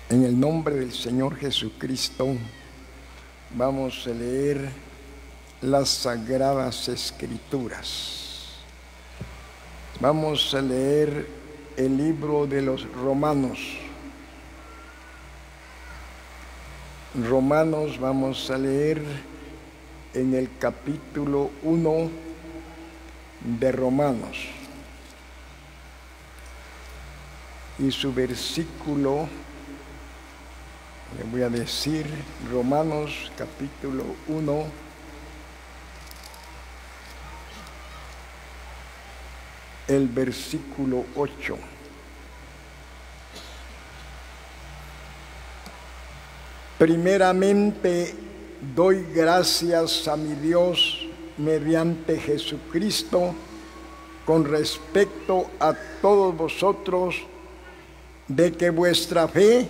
En el nombre del Señor Jesucristo vamos a leer las Sagradas Escrituras. Vamos a leer el libro de los Romanos. Romanos vamos a leer en el capítulo 1 de Romanos y su versículo, le voy a decir, Romanos capítulo 1, el versículo 8. Primeramente doy gracias a mi Dios mediante Jesucristo con respecto a todos vosotros, de que vuestra fe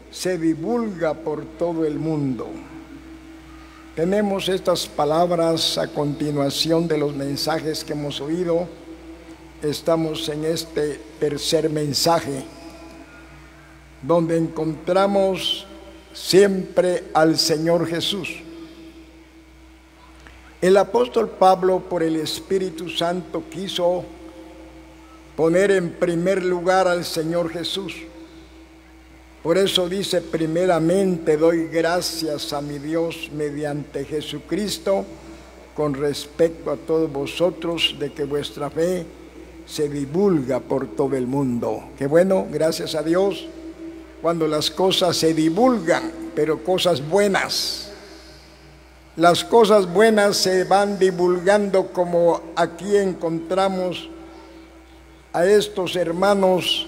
se divulga por todo el mundo. Tenemos estas palabras a continuación de los mensajes que hemos oído. Estamos en este tercer mensaje, donde encontramos siempre al Señor Jesús. El apóstol Pablo, por el Espíritu Santo, quiso poner en primer lugar al Señor Jesús. Por eso dice: primeramente doy gracias a mi Dios mediante Jesucristo con respecto a todos vosotros, de que vuestra fe se divulga por todo el mundo. Qué bueno, gracias a Dios, cuando las cosas se divulgan, pero cosas buenas. Las cosas buenas se van divulgando, como aquí encontramos a estos hermanos,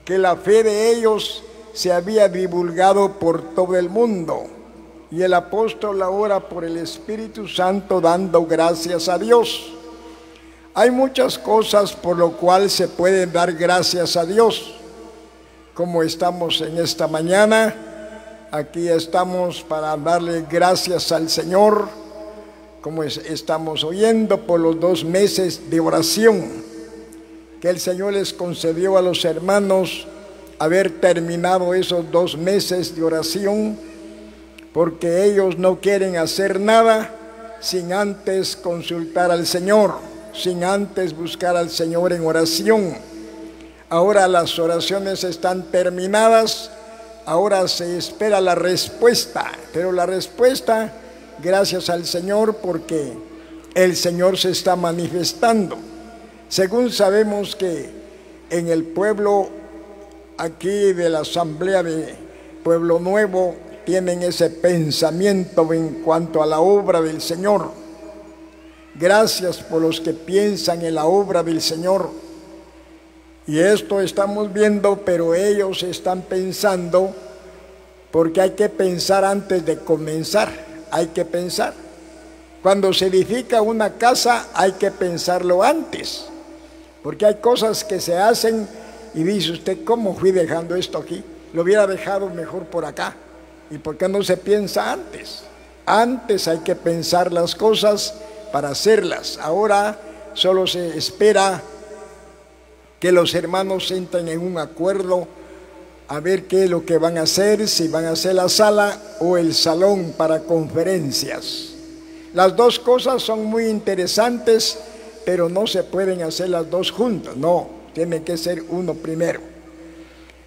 que la fe de ellos se había divulgado por todo el mundo. Y el apóstol ahora, por el Espíritu Santo, dando gracias a Dios. Hay muchas cosas por lo cual se pueden dar gracias a Dios. Como estamos en esta mañana, aquí estamos para darle gracias al Señor, como estamos oyendo, por los 2 meses de oración que el Señor les concedió a los hermanos, haber terminado esos 2 meses de oración, porque ellos no quieren hacer nada sin antes consultar al Señor, sin antes buscar al Señor en oración. Ahora las oraciones están terminadas, ahora se espera la respuesta, pero la respuesta, gracias al Señor, porque el Señor se está manifestando. Según sabemos que en el pueblo aquí de la Asamblea de Pueblo Nuevo tienen ese pensamiento en cuanto a la obra del Señor. Gracias por los que piensan en la obra del Señor. Y esto estamos viendo, pero ellos están pensando, porque hay que pensar antes de comenzar. Hay que pensar. Cuando se edifica una casa hay que pensarlo antes, porque hay cosas que se hacen y dice usted: ¿cómo fui dejando esto aquí? Lo hubiera dejado mejor por acá. ¿Y por qué no se piensa antes? Antes hay que pensar las cosas para hacerlas. Ahora solo se espera que los hermanos entren en un acuerdo a ver qué es lo que van a hacer, si van a hacer la sala o el salón para conferencias. Las dos cosas son muy interesantes, pero no se pueden hacer las dos juntas, no, tiene que ser uno primero.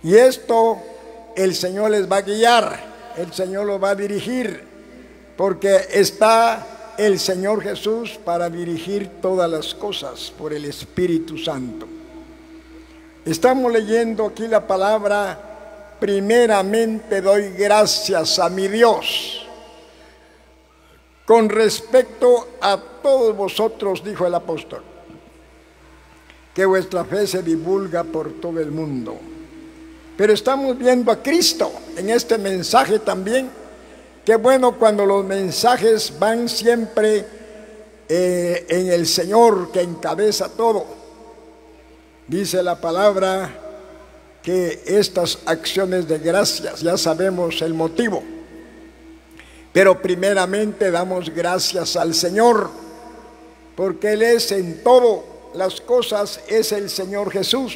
Y esto el Señor les va a guiar, el Señor los va a dirigir, porque está el Señor Jesús para dirigir todas las cosas por el Espíritu Santo. Estamos leyendo aquí la palabra: primeramente doy gracias a mi Dios con respecto a todos vosotros, dijo el apóstol, que vuestra fe se divulga por todo el mundo. Pero estamos viendo a Cristo en este mensaje también. Qué bueno cuando los mensajes van siempre en el Señor, que encabeza todo. Dice la palabra que estas acciones de gracias, ya sabemos el motivo, pero primeramente damos gracias al Señor, porque Él es en todo las cosas, es el Señor Jesús.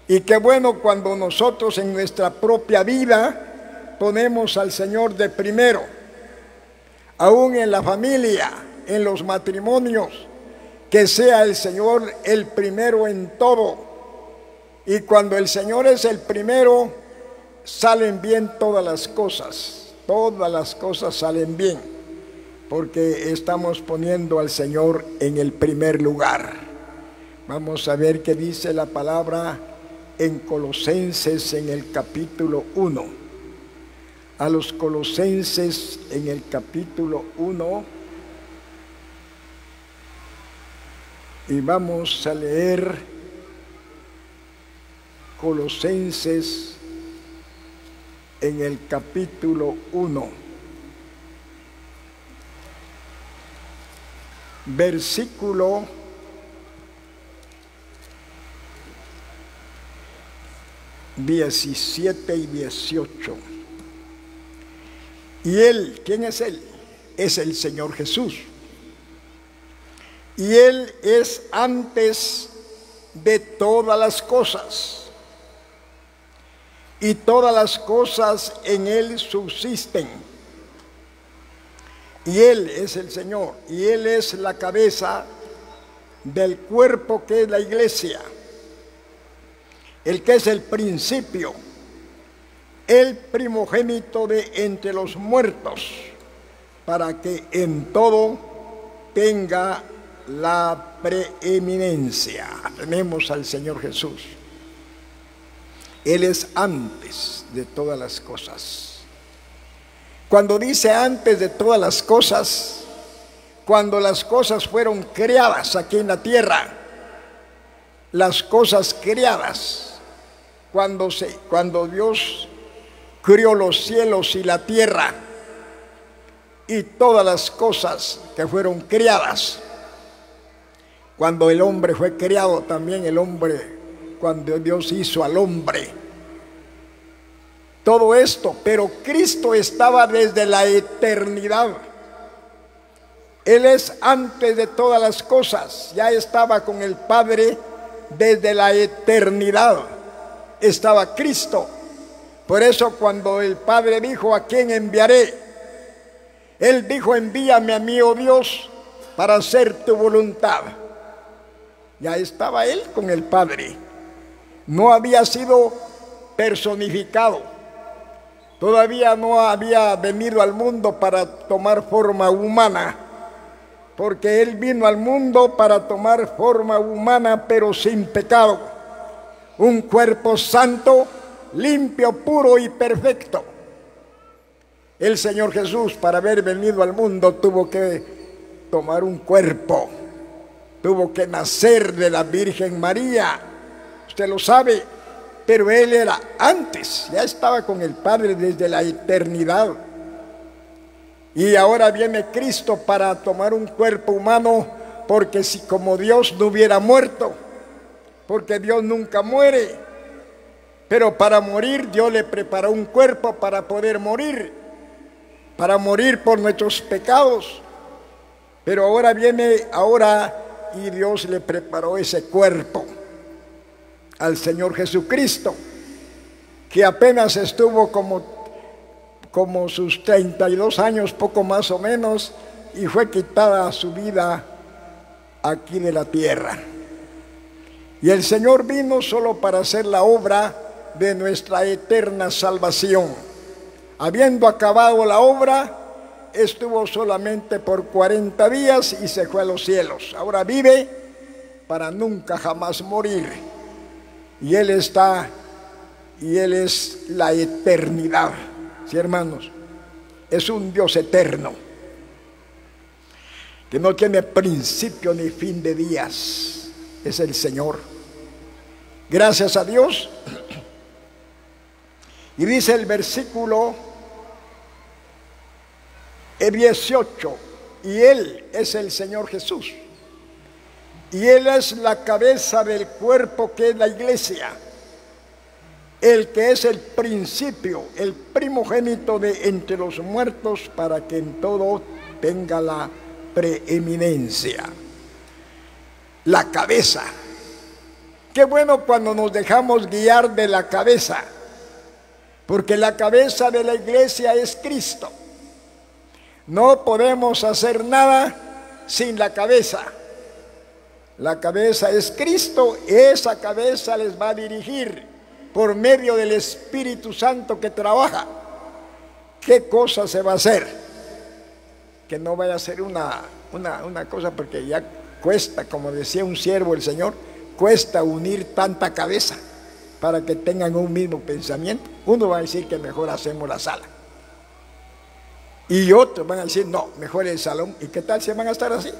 Y qué bueno cuando nosotros en nuestra propia vida ponemos al Señor de primero, aún en la familia, en los matrimonios, que sea el Señor el primero en todo. Y cuando el Señor es el primero, salen bien todas las cosas salen bien, porque estamos poniendo al Señor en el primer lugar. Vamos a ver qué dice la palabra en Colosenses en el capítulo 1. A los Colosenses en el capítulo 1, y vamos a leer Colosenses en el capítulo 1, versículo 17 y 18. Y Él, ¿quién es Él? Es el Señor Jesús. Y Él es antes de todas las cosas. Y todas las cosas en Él subsisten. Y Él es el Señor. Y Él es la cabeza del cuerpo que es la iglesia. El que es el principio, el primogénito de entre los muertos, para que en todo tenga la preeminencia. Tenemos al Señor Jesús. Él es antes de todas las cosas. Cuando dice antes de todas las cosas, cuando las cosas fueron creadas aquí en la tierra, las cosas creadas, cuando Dios crió los cielos y la tierra y todas las cosas que fueron creadas, cuando el hombre fue creado, también el hombre, cuando Dios hizo al hombre, todo esto, pero Cristo estaba desde la eternidad. Él es antes de todas las cosas, ya estaba con el Padre desde la eternidad, estaba Cristo. Por eso cuando el Padre dijo: ¿a quién enviaré? Él dijo: envíame a mí, oh Dios, para hacer tu voluntad. Ya estaba Él con el Padre. No había sido personificado. Todavía no había venido al mundo para tomar forma humana, porque Él vino al mundo para tomar forma humana, pero sin pecado. Un cuerpo santo, limpio, puro y perfecto. El Señor Jesús, para haber venido al mundo, tuvo que tomar un cuerpo, tuvo que nacer de la Virgen María. Usted lo sabe, pero Él era antes, ya estaba con el Padre desde la eternidad. Y ahora viene Cristo para tomar un cuerpo humano, porque si como Dios no hubiera muerto, porque Dios nunca muere, pero para morir Dios le preparó un cuerpo para poder morir, para morir por nuestros pecados. Pero ahora viene y Dios le preparó ese cuerpo al Señor Jesucristo, que apenas estuvo como sus 32 años, poco más o menos, y fue quitada su vida aquí de la tierra. Y el Señor vino solo para hacer la obra de nuestra eterna salvación. Habiendo acabado la obra, estuvo solamente por 40 días y se fue a los cielos. Ahora vive para nunca jamás morir. Y Él es la eternidad. Sí, hermanos, es un Dios eterno, que no tiene principio ni fin de días. Es el Señor. Gracias a Dios. Y dice el versículo 18, y Él es el Señor Jesús. Y Él es la cabeza del cuerpo que es la iglesia, el que es el principio, el primogénito de entre los muertos, para que en todo tenga la preeminencia. La cabeza. Qué bueno cuando nos dejamos guiar de la cabeza, porque la cabeza de la iglesia es Cristo. No podemos hacer nada sin la cabeza. La cabeza es Cristo, esa cabeza les va a dirigir por medio del Espíritu Santo que trabaja. ¿Qué cosa se va a hacer? Que no vaya a ser una cosa, porque ya cuesta, como decía un siervo del Señor, cuesta unir tanta cabeza para que tengan un mismo pensamiento. Uno va a decir que mejor hacemos la sala, y otros van a decir no, mejor el salón. ¿Y qué tal si van a estar así?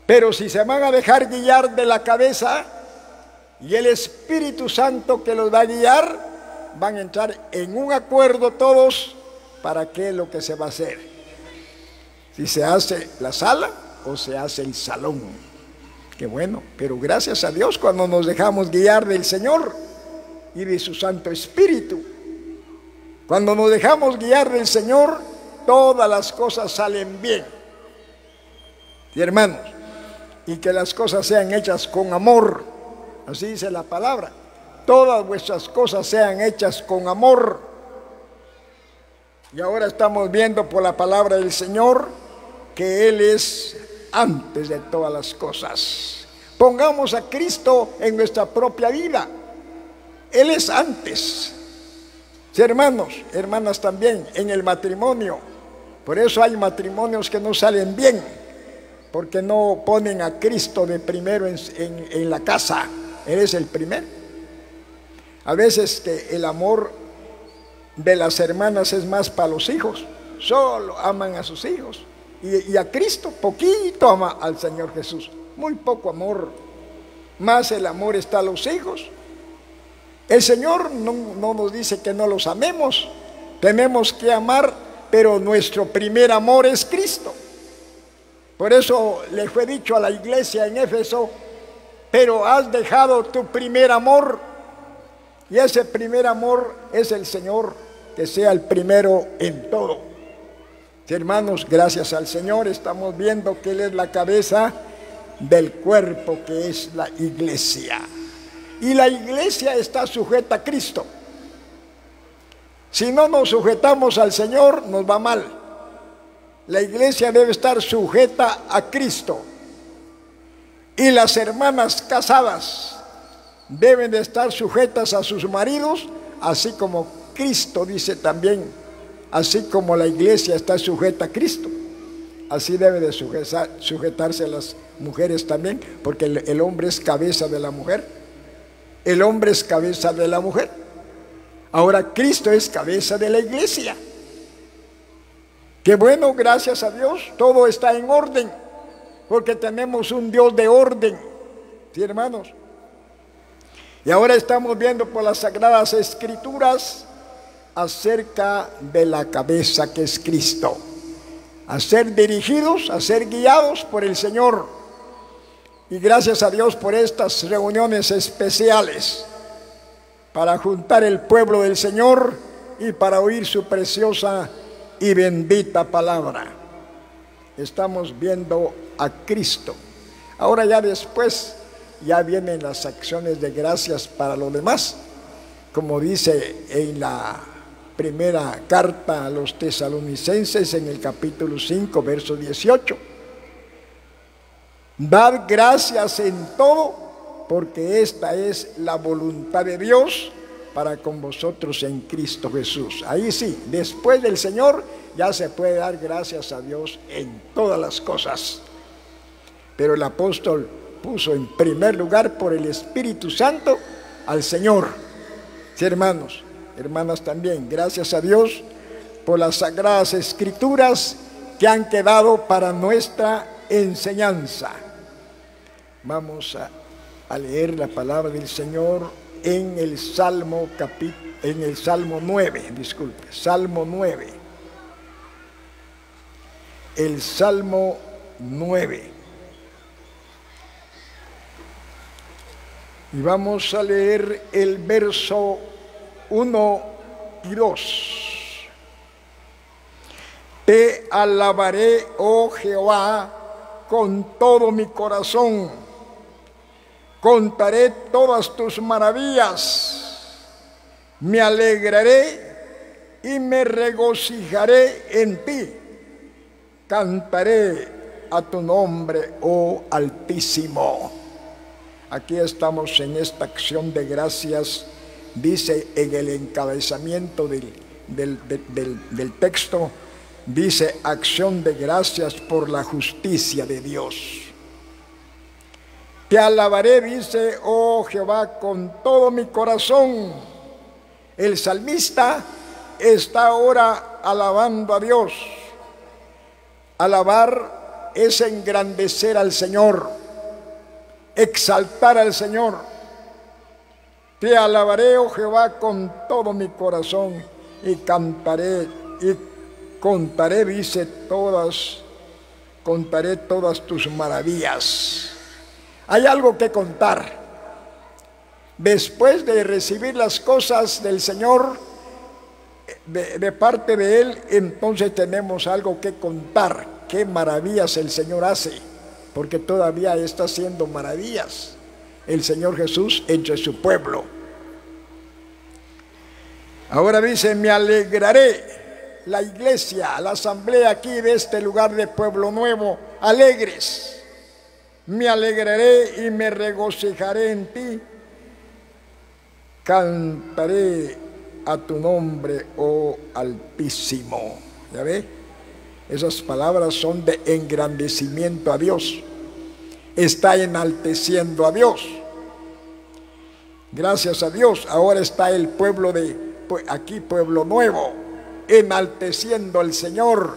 Pero si se van a dejar guiar de la cabeza, y el Espíritu Santo que los va a guiar, van a entrar en un acuerdo todos para qué es lo que se va a hacer. Si se hace la sala o se hace el salón. Qué bueno, pero gracias a Dios cuando nos dejamos guiar del Señor y de su Santo Espíritu. Cuando nos dejamos guiar del Señor, todas las cosas salen bien. Y hermanos, y que las cosas sean hechas con amor. Así dice la palabra. Todas vuestras cosas sean hechas con amor. Y ahora estamos viendo por la palabra del Señor que Él es antes de todas las cosas. Pongamos a Cristo en nuestra propia vida. Él es antes. Sí, hermanos, hermanas también, en el matrimonio. Por eso hay matrimonios que no salen bien, porque no ponen a Cristo de primero en la casa. Él es el primero. A veces que el amor de las hermanas es más para los hijos. Solo aman a sus hijos. Y a Cristo poquito ama al Señor Jesús. Muy poco amor. Más el amor está a los hijos. El Señor no nos dice que no los amemos. Tenemos que amar, pero nuestro primer amor es Cristo. Por eso le fue dicho a la iglesia en Éfeso: pero has dejado tu primer amor. Y ese primer amor es el Señor, que sea el primero en todo. Hermanos, gracias al Señor estamos viendo que Él es la cabeza del cuerpo que es la iglesia. Y la iglesia está sujeta a Cristo. Si no nos sujetamos al Señor, nos va mal. La iglesia debe estar sujeta a Cristo. Y las hermanas casadas deben de estar sujetas a sus maridos, así como Cristo dice también. Así como la iglesia está sujeta a Cristo, así debe de sujetarse a las mujeres también, porque el hombre es cabeza de la mujer. El hombre es cabeza de la mujer. Ahora Cristo es cabeza de la iglesia. Qué bueno, gracias a Dios, todo está en orden, porque tenemos un Dios de orden. ¿Sí, hermanos? Y ahora estamos viendo por las Sagradas Escrituras acerca de la cabeza que es Cristo, a ser dirigidos, a ser guiados por el Señor. Y gracias a Dios por estas reuniones especiales para juntar el pueblo del Señor y para oír su preciosa y bendita palabra. Estamos viendo a Cristo. Ahora ya después ya vienen las acciones de gracias para los demás, como dice en la primera carta a los tesalonicenses en el capítulo 5, verso 18. Dad gracias en todo, porque esta es la voluntad de Dios para con vosotros en Cristo Jesús. Ahí sí, después del Señor ya se puede dar gracias a Dios en todas las cosas. Pero el apóstol puso en primer lugar por el Espíritu Santo al Señor. Sí, hermanos, hermanas también, gracias a Dios por las Sagradas Escrituras que han quedado para nuestra enseñanza. Vamos a leer la palabra del Señor en el Salmo 9, disculpe, Salmo 9. El Salmo 9. Y vamos a leer el verso 1 y 2. Te alabaré, oh Jehová, con todo mi corazón. contaré todas tus maravillas, me alegraré y me regocijaré en ti, cantaré a tu nombre, oh Altísimo. Aquí estamos en esta acción de gracias, dice en el encabezamiento del texto, dice acción de gracias por la justicia de Dios. Te alabaré, dice, oh Jehová, con todo mi corazón. El salmista está ahora alabando a Dios. Alabar es engrandecer al Señor, exaltar al Señor. Te alabaré, oh Jehová, con todo mi corazón y cantaré y contaré, dice, contaré todas tus maravillas. Hay algo que contar. Después de recibir las cosas del Señor, de parte de Él, entonces tenemos algo que contar. Qué maravillas el Señor hace, porque todavía está haciendo maravillas el Señor Jesús entre su pueblo. Ahora dice, me alegraré. La iglesia, la asamblea aquí de este lugar de Pueblo Nuevo, alegres. Me alegraré y me regocijaré en ti. Cantaré a tu nombre, oh Altísimo. ¿Ya ve? Esas palabras son de engrandecimiento a Dios. Está enalteciendo a Dios. Gracias a Dios, ahora está el pueblo de aquí, Pueblo Nuevo, enalteciendo al Señor.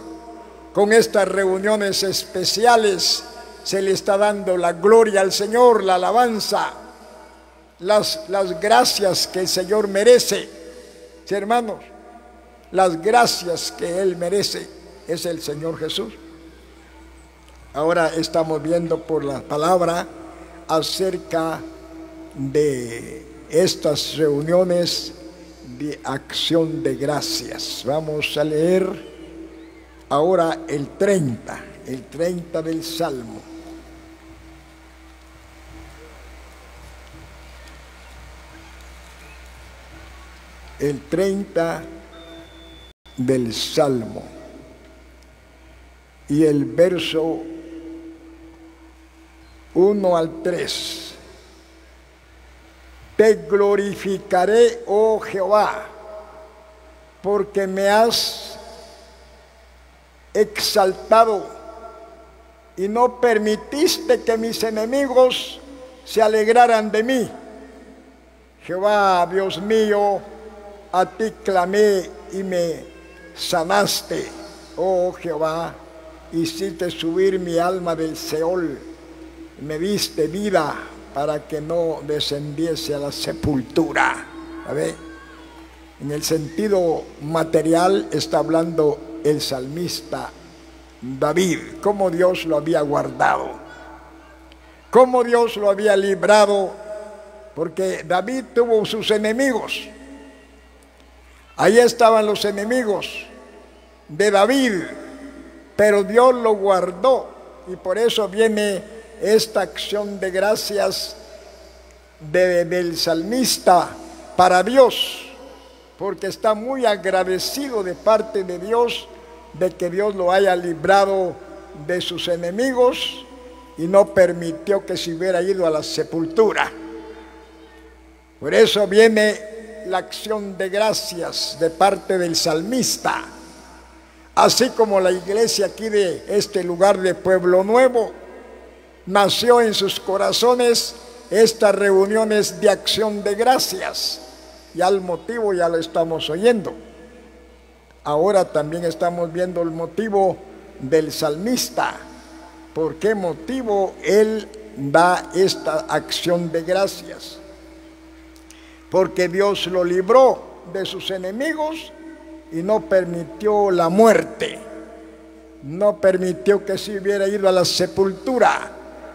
Con estas reuniones especiales se le está dando la gloria al Señor, la alabanza, las gracias que el Señor merece. ¿Sí, hermanos? Las gracias que Él merece es el Señor Jesús. Ahora estamos viendo por la palabra acerca de estas reuniones de acción de gracias. Vamos a leer ahora el 30 del Salmo. El 30 del Salmo y el verso 1 al 3. Te glorificaré, oh Jehová, porque me has exaltado y no permitiste que mis enemigos se alegraran de mí. Jehová, Dios mío, a ti clamé y me sanaste. Oh Jehová, hiciste subir mi alma del Seol, me diste vida para que no descendiese a la sepultura. ¿Sabe? En el sentido material está hablando el salmista David, cómo Dios lo había guardado, cómo Dios lo había librado, porque David tuvo sus enemigos. Ahí estaban los enemigos de David, pero Dios lo guardó, y por eso viene esta acción de gracias del salmista para Dios, porque está muy agradecido de parte de Dios de que Dios lo haya librado de sus enemigos y no permitió que se hubiera ido a la sepultura. Por eso viene la acción de gracias de parte del salmista, así como la iglesia aquí de este lugar de Pueblo Nuevo nació en sus corazones estas reuniones de acción de gracias. Ya el motivo ya lo estamos oyendo. Ahora también estamos viendo el motivo del salmista. ¿Por qué motivo él da esta acción de gracias? Porque Dios lo libró de sus enemigos y no permitió la muerte. No permitió que se hubiera ido a la sepultura,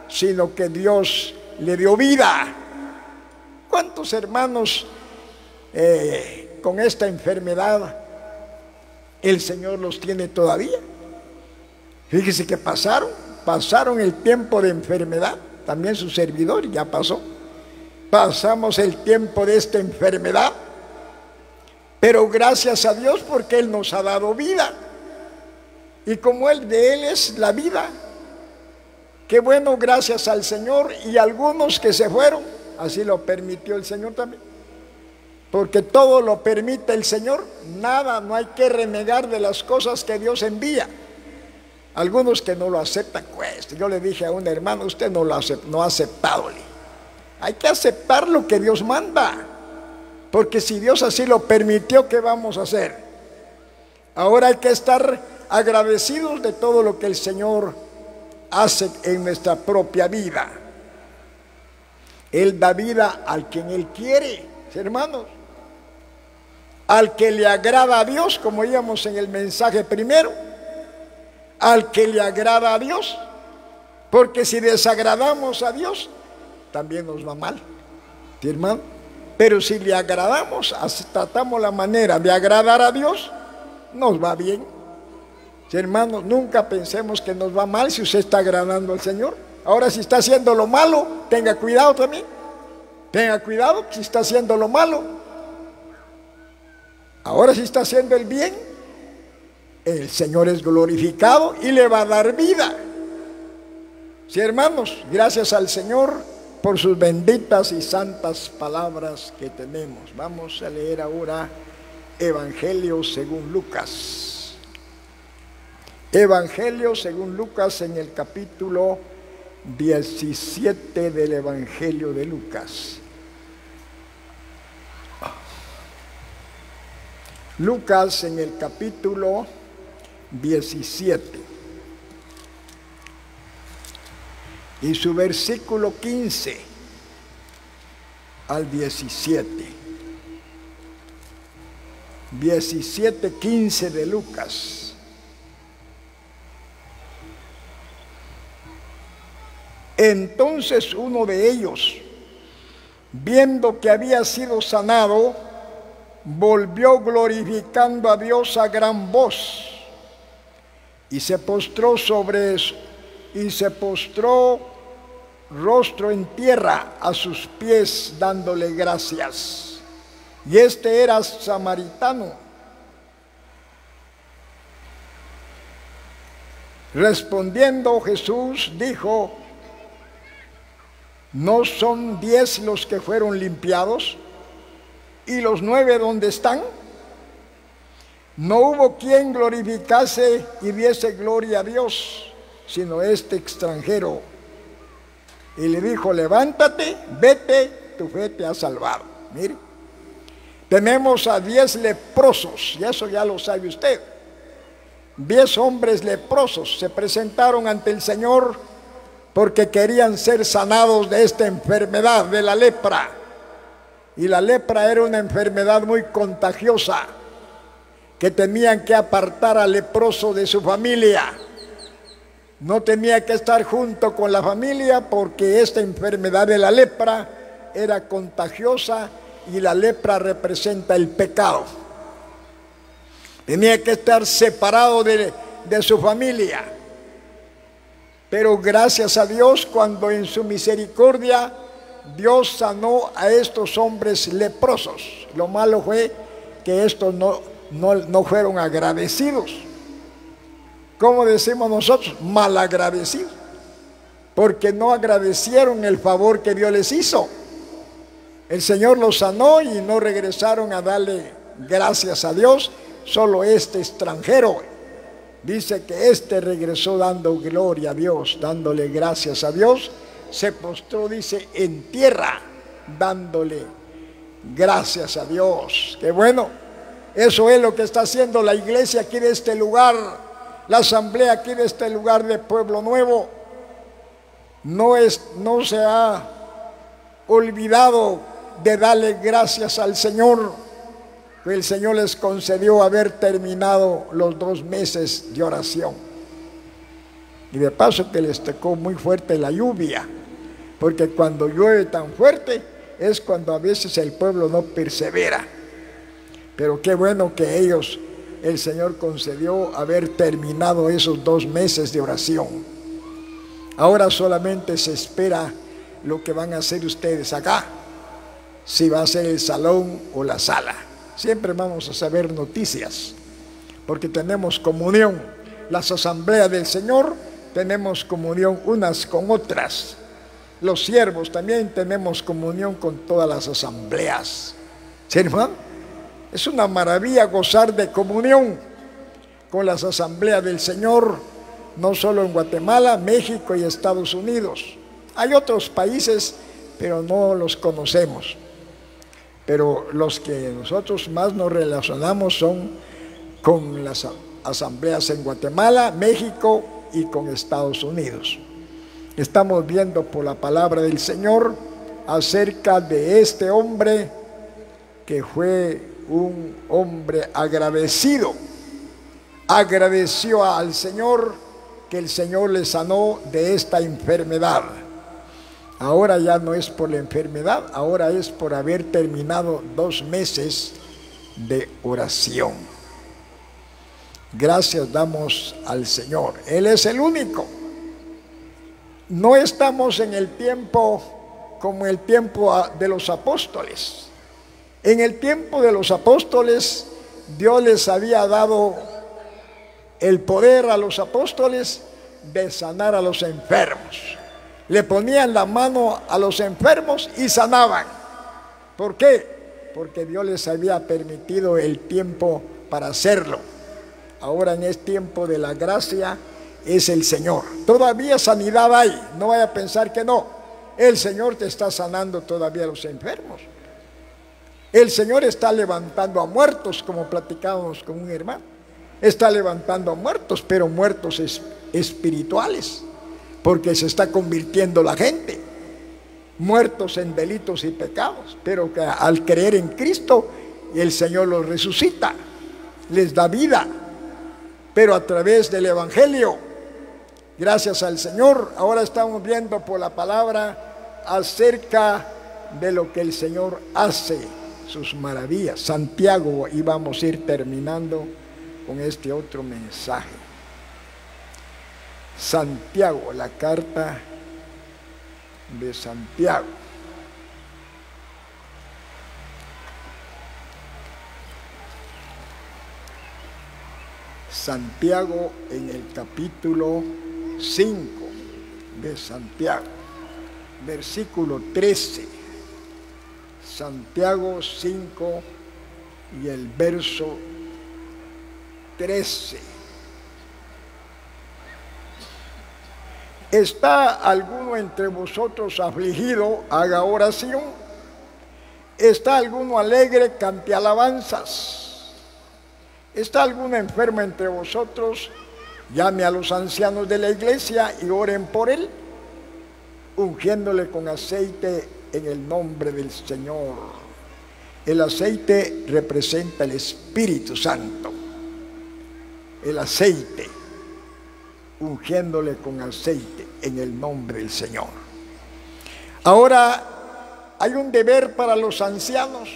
sino que Dios le dio vida. ¿Cuántos hermanos con esta enfermedad el Señor los tiene todavía? Fíjese que pasaron el tiempo de enfermedad. También su servidor ya pasó. pasamos el tiempo de esta enfermedad, pero gracias a Dios porque Él nos ha dado vida. Y como de Él es la vida, qué bueno, gracias al Señor. Y algunos que se fueron, así lo permitió el Señor también, porque todo lo permite el Señor. Nada, no hay que renegar de las cosas que Dios envía. Algunos que no lo aceptan, pues yo le dije a un hermano, usted no ha aceptado. Hay que aceptar lo que Dios manda, porque si Dios así lo permitió, ¿qué vamos a hacer? Ahora hay que estar agradecidos de todo lo que el Señor hace en nuestra propia vida. Él da vida al quien Él quiere, hermanos. Al que le agrada a Dios, como oíamos en el mensaje primero, al que le agrada a Dios, porque si desagradamos a Dios, también nos va mal, ¿sí, hermano? Pero si le agradamos, tratamos la manera de agradar a Dios, nos va bien. ¿Sí, hermanos? Nunca pensemos que nos va mal si usted está agradando al Señor. Ahora, si está haciendo lo malo, tenga cuidado también. Tenga cuidado si está haciendo lo malo. Ahora, si está haciendo el bien, el Señor es glorificado y le va a dar vida. Sí, hermanos, gracias al Señor por sus benditas y santas palabras que tenemos. Vamos a leer ahora Evangelio según Lucas. Evangelio según Lucas, en el capítulo 17 del Evangelio de Lucas. Lucas en el capítulo 17 y su versículo 15 al 17. 17:15 de Lucas. Entonces uno de ellos, viendo que había sido sanado, volvió glorificando a Dios a gran voz y se postró rostro en tierra a sus pies, dándole gracias. Y este era samaritano. Respondiendo Jesús dijo: ¿no son 10 los que fueron limpiados? ¿Y los 9 dónde están? No hubo quien glorificase y diese gloria a Dios, sino este extranjero. Y le dijo: levántate, vete, tu fe te ha salvado. Mire, tenemos a 10 leprosos, y eso ya lo sabe usted. 10 hombres leprosos se presentaron ante el Señor porque querían ser sanados de esta enfermedad de la lepra. Y la lepra era una enfermedad muy contagiosa, que tenían que apartar al leproso de su familia. No tenía que estar junto con la familia, porque esta enfermedad de la lepra era contagiosa y la lepra representa el pecado. Tenía que estar separado de su familia. Pero gracias a Dios, cuando en su misericordia Dios sanó a estos hombres leprosos. Lo malo fue que estos no fueron agradecidos. ¿Cómo decimos nosotros? Malagradecidos. Porque no agradecieron el favor que Dios les hizo. El Señor los sanó y no regresaron a darle gracias a Dios. Solo este extranjero. Dice que este regresó dando gloria a Dios, dándole gracias a Dios. Se postró, dice, en tierra, dándole gracias a Dios. ¡Qué bueno! Eso es lo que está haciendo la iglesia aquí de este lugar, la asamblea aquí de este lugar de Pueblo Nuevo. No se ha olvidado de darle gracias al Señor. El Señor les concedió haber terminado los 2 meses de oración. Y de paso que les tocó muy fuerte la lluvia, porque cuando llueve tan fuerte es cuando a veces el pueblo no persevera. Pero qué bueno que el Señor concedió haber terminado esos 2 meses de oración. Ahora solamente se espera lo que van a hacer ustedes acá. si va a ser el salón o la sala. Siempre vamos a saber noticias, porque tenemos comunión. Las asambleas del Señor tenemos comunión unas con otras. Los siervos también tenemos comunión con todas las asambleas. ¿Sí, hermano? Es una maravilla gozar de comunión con las asambleas del Señor, no solo en Guatemala, México y Estados Unidos. Hay otros países, pero no los conocemos. Pero los que nosotros más nos relacionamos son con las asambleas en Guatemala, México y con Estados Unidos. Estamos viendo por la palabra del Señor acerca de este hombre que fue un hombre agradecido. Agradeció al Señor que el Señor le sanó de esta enfermedad. Ahora ya no es por la enfermedad, ahora es por haber terminado 2 meses de oración. Gracias damos al Señor. Él es el único. No estamos en el tiempo como el tiempo de los apóstoles. En el tiempo de los apóstoles, Dios les había dado el poder a los apóstoles de sanar a los enfermos. Le ponían la mano a los enfermos y sanaban. ¿Por qué? Porque Dios les había permitido el tiempo para hacerlo. Ahora en este tiempo de la gracia es el Señor. Todavía sanidad hay, no vaya a pensar que no. El Señor te está sanando todavía a los enfermos. El Señor está levantando a muertos, como platicábamos con un hermano. Está levantando a muertos, pero muertos espirituales, porque se está convirtiendo la gente. Muertos en delitos y pecados, pero que al creer en Cristo, el Señor los resucita, les da vida, pero a través del Evangelio. Gracias al Señor, ahora estamos viendo por la palabra acerca de lo que el Señor hace, sus maravillas. Santiago, y vamos a ir terminando con este otro mensaje. Santiago, la carta de Santiago. Santiago en el capítulo 5 de Santiago, versículo 13. Santiago 5 y el verso 13. ¿Está alguno entre vosotros afligido? Haga oración. ¿Está alguno alegre? Cante alabanzas. ¿Está alguno enfermo entre vosotros? Llame a los ancianos de la iglesia y oren por él, ungiéndole con aceite en el nombre del Señor. El aceite representa el Espíritu Santo. El aceite, ungiéndole con aceite en el nombre del Señor. Ahora hay un deber para los ancianos.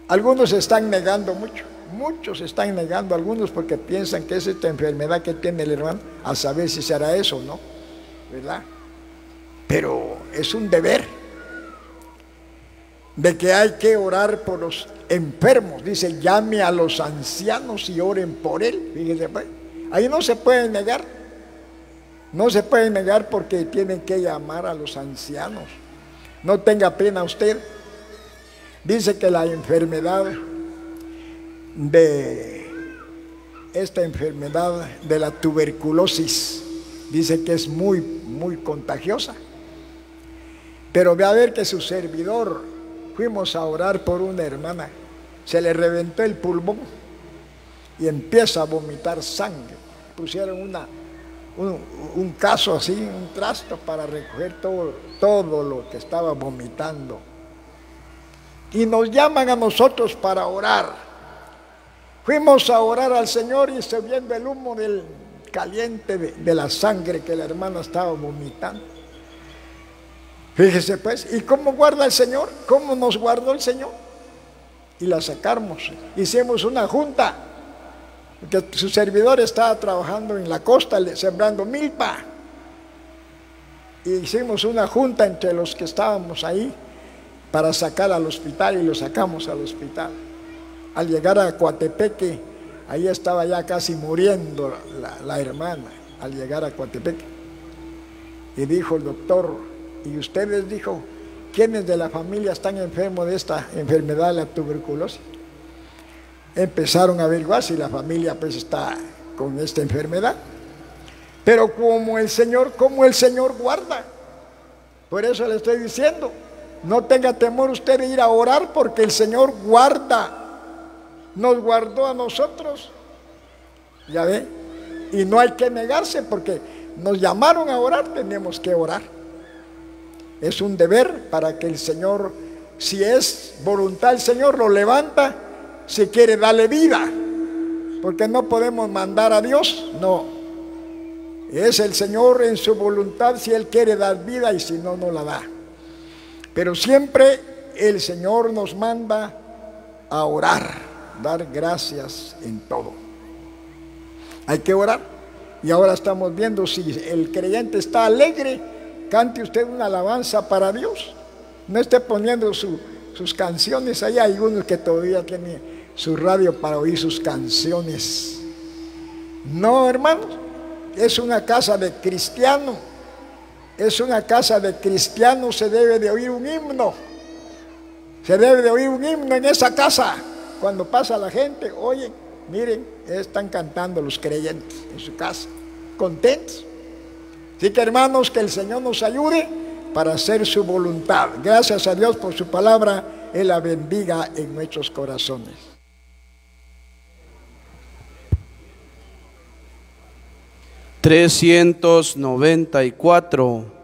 Algunos se están negando mucho. Muchos están negando, algunos porque piensan que es esta enfermedad que tiene el hermano, a saber si será eso o no, ¿verdad? Pero es un deber de que hay que orar por los enfermos. Dice, llame a los ancianos y oren por él. Fíjese, pues, ahí no se puede negar. No se puede negar porque tienen que llamar a los ancianos. No tenga pena usted. Dice que la enfermedad de esta enfermedad de la tuberculosis, dice que es muy, muy contagiosa. Pero ve a ver que su servidor, fuimos a orar por una hermana, se le reventó el pulmón y empieza a vomitar sangre. Pusieron un caso así, un trasto para recoger todo lo que estaba vomitando. Y nos llaman a nosotros para orar. Fuimos a orar al Señor y subiendo el humo del caliente de la sangre que la hermana estaba vomitando. Fíjese pues, ¿y cómo guarda el Señor? ¿Cómo nos guardó el Señor? Y la sacamos. Hicimos una junta, porque su servidor estaba trabajando en la costa sembrando milpa. Y hicimos una junta entre los que estábamos ahí para sacar al hospital y lo sacamos al hospital. Al llegar a Coatepeque, ahí estaba ya casi muriendo la hermana, al llegar a Coatepeque. Y dijo el doctor, ¿y ustedes, dijo, quiénes de la familia están enfermos de esta enfermedad de la tuberculosis? Empezaron a averiguar si la familia pues está con esta enfermedad. Pero como el Señor guarda. Por eso le estoy diciendo, no tenga temor usted de ir a orar, porque el Señor guarda. Nos guardó a nosotros, ya ve, y no hay que negarse, porque nos llamaron a orar, tenemos que orar. Es un deber para que el Señor, si es voluntad el Señor, lo levanta, si quiere darle vida, porque no podemos mandar a Dios, no. Es el Señor en su voluntad, si Él quiere dar vida, y si no, no la da. Pero siempre el Señor nos manda a orar, dar gracias en todo. Hay que orar. Y ahora estamos viendo, si el creyente está alegre, cante usted una alabanza para Dios. No esté poniendo sus canciones. Ahí hay unos que todavía tienen su radio para oír sus canciones. No, hermanos, es una casa de cristiano. Es una casa de cristiano, se debe de oír un himno. Se debe de oír un himno en esa casa. Cuando pasa la gente, oye, miren, están cantando los creyentes en su casa, contentos. Así que, hermanos, que el Señor nos ayude para hacer su voluntad. Gracias a Dios por su palabra. Él la bendiga en nuestros corazones. 394.